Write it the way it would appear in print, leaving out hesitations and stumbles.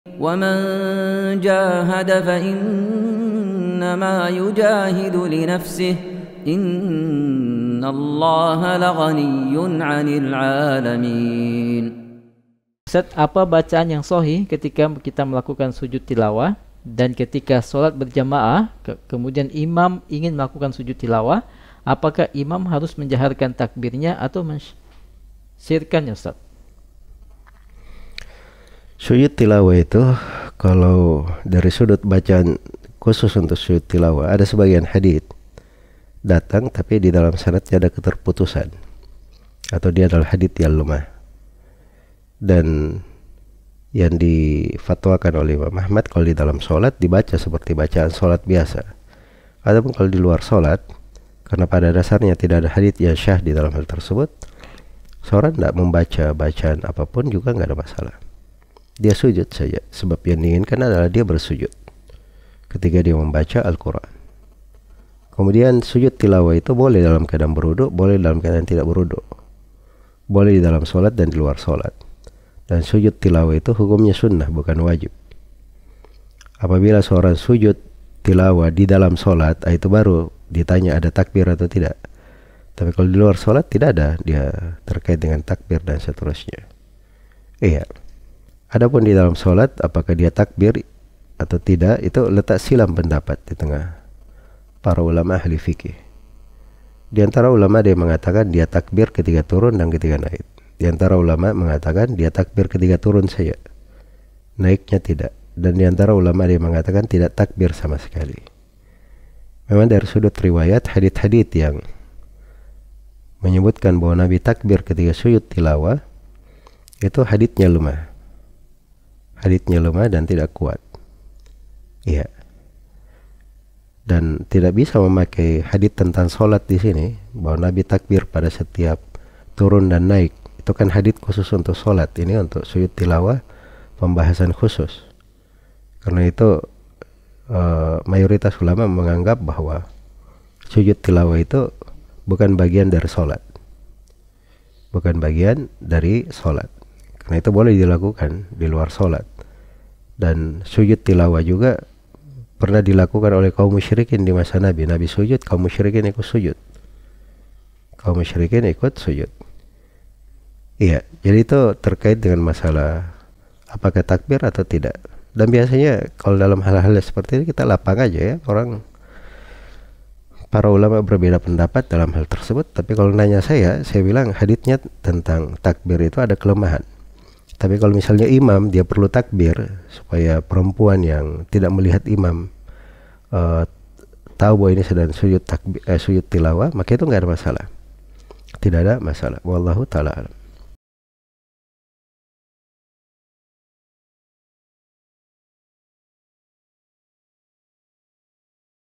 ومن جاهد فإنما يجاهد لنفسه إن الله لغني عن العالمين. Ustaz, apa bacaan yang sahih ketika kita melakukan sujud tilawah dan ketika sholat berjamaah kemudian imam ingin melakukan sujud tilawah, apakah imam harus menjaharkan takbirnya atau mensyirkannya, Ustaz? Sujud tilawah itu kalau dari sudut bacaan khusus untuk sujud tilawah ada sebagian hadits datang tapi di dalam sanadnya ada keterputusan atau dia adalah hadits yang lemah, dan yang difatwakan oleh Imam Ahmad kalau di dalam sholat dibaca seperti bacaan sholat biasa. Adapun kalau di luar sholat, karena pada dasarnya tidak ada hadits yang syah di dalam hal tersebut, seorang tidak membaca bacaan apapun juga nggak ada masalah. Dia sujud saja, sebab yang diinginkan adalah dia bersujud ketika dia membaca Al-Quran. Kemudian sujud tilawah itu boleh dalam keadaan berwudu, boleh dalam keadaan tidak berwudu, boleh di dalam sholat dan di luar sholat. Dan sujud tilawah itu hukumnya sunnah, bukan wajib. Apabila seorang sujud tilawah di dalam sholat, itu baru ditanya ada takbir atau tidak. Tapi kalau di luar sholat tidak ada dia terkait dengan takbir dan seterusnya. Iya. Adapun di dalam sholat apakah dia takbir atau tidak, itu letak silam pendapat di tengah para ulama ahli fikih. Di antara ulama dia mengatakan dia takbir ketika turun dan ketika naik. Di antara ulama mengatakan dia takbir ketika turun saja, naiknya tidak. Dan di antara ulama dia mengatakan tidak takbir sama sekali. Memang dari sudut riwayat hadits-hadits yang menyebutkan bahwa Nabi takbir ketika sujud tilawah itu haditsnya lemah. Haditsnya lemah dan tidak kuat. Iya. Dan tidak bisa memakai hadits tentang sholat di sini bahwa Nabi takbir pada setiap turun dan naik. Itu kan hadits khusus untuk sholat. Ini untuk sujud tilawah pembahasan khusus. Karena itu mayoritas ulama menganggap bahwa sujud tilawah itu bukan bagian dari sholat, bukan bagian dari sholat. Karena itu boleh dilakukan di luar sholat. Dan sujud tilawah juga pernah dilakukan oleh kaum musyrikin di masa Nabi. Nabi sujud, kaum musyrikin ikut sujud. Kaum musyrikin ikut sujud. Iya, jadi itu terkait dengan masalah apakah takbir atau tidak. Dan biasanya kalau dalam hal-hal seperti ini kita lapang aja ya, para ulama berbeda pendapat dalam hal tersebut. Tapi kalau nanya saya bilang haditsnya tentang takbir itu ada kelemahan. Tapi kalau misalnya imam dia perlu takbir supaya perempuan yang tidak melihat imam tahu bahwa ini sedang sujud tilawah, maka itu nggak ada masalah. Tidak ada masalah. Wallahu ta'ala alam.